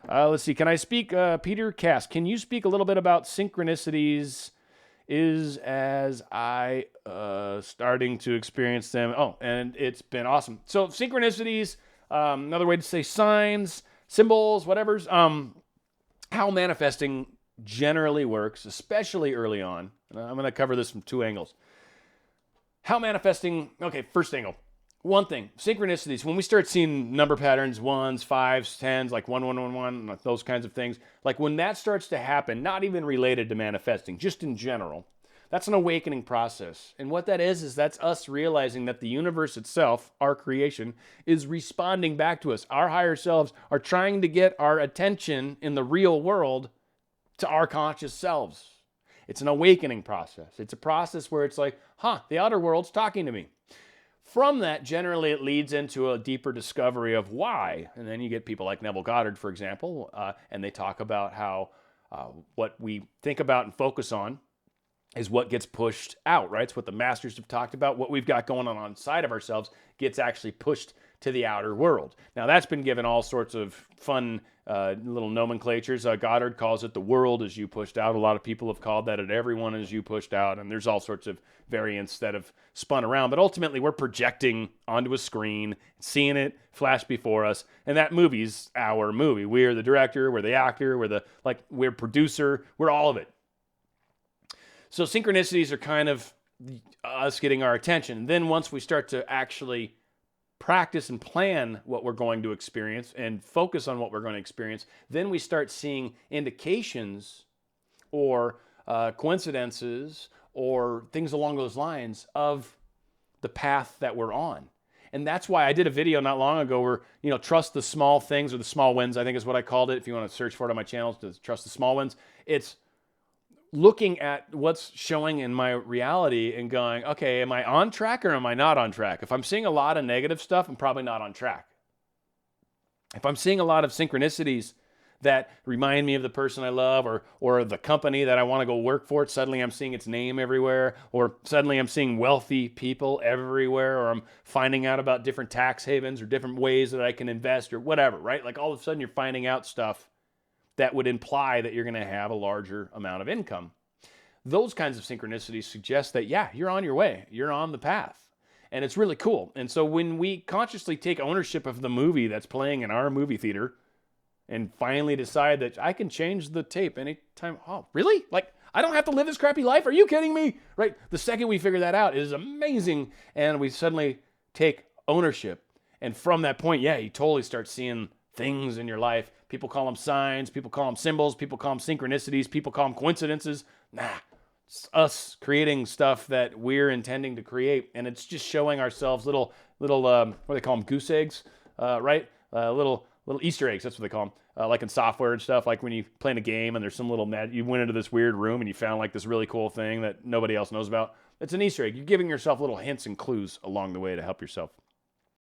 Let's see. Can I speak, Peter Cass? Can you speak a little bit about synchronicities? Is as I starting to experience them. Oh, and it's been awesome. So synchronicities, another way to say signs, symbols, whatever's. How manifesting generally works, especially early on. And I'm going to cover this from two angles. How manifesting. Okay, first angle. One thing, synchronicities, when we start seeing number patterns, ones, fives, tens, like 1111, those kinds of things, like when that starts to happen, not even related to manifesting, just in general, that's an awakening process. And what that is that's us realizing that the universe itself, our creation, is responding back to us. Our higher selves are trying to get our attention in the real world to our conscious selves. It's an awakening process. It's a process where it's like, the outer world's talking to me. From that, generally, it leads into a deeper discovery of why. And then you get people like Neville Goddard, for example, and they talk about how what we think about and focus on is what gets pushed out, right? It's what the masters have talked about. What we've got going on inside of ourselves gets actually pushed to the outer world. Now, that's been given all sorts of fun little nomenclatures. Goddard calls it the world as you pushed out. A lot of people have called that everyone as you pushed out, and there's all sorts of variants that have spun around. But ultimately, we're projecting onto a screen, seeing it flash before us, and that movie's our movie. We're the director, we're the actor, we're producer, we're all of it. So synchronicities are kind of us getting our attention. Then once we start to actually practice and plan what we're going to experience and focus on what we're going to experience, then we start seeing indications or coincidences or things along those lines of the path that we're on. And that's why I did a video not long ago where, trust the small things, or the small wins, I think is what I called it. If you want to search for it on my channel, to trust the small wins. It's looking at what's showing in my reality and going, okay, am I on track or am I not on track? If I'm seeing a lot of negative stuff, I'm probably not on track. If I'm seeing a lot of synchronicities that remind me of the person I love or the company that I want to go work for, suddenly I'm seeing its name everywhere, or suddenly I'm seeing wealthy people everywhere, or I'm finding out about different tax havens or different ways that I can invest or whatever, right? Like all of a sudden you're finding out stuff that would imply that you're going to have a larger amount of income. Those kinds of synchronicities suggest that, you're on your way. You're on the path. And it's really cool. And so when we consciously take ownership of the movie that's playing in our movie theater and finally decide that I can change the tape anytime. Oh, really? Like, I don't have to live this crappy life? Are you kidding me? Right? The second we figure that out, it is amazing. And we suddenly take ownership. And from that point, you totally start seeing things in your life. People call them signs, people call them symbols, people call them synchronicities, people call them coincidences. It's us creating stuff that we're intending to create, and it's just showing ourselves little what do they call them, goose eggs, right? Little Easter eggs, that's what they call them, like in software and stuff, like when you play in a game and there's some little you went into this weird room and you found like this really cool thing that nobody else knows about. It's an Easter egg. You're giving yourself little hints and clues along the way to help yourself.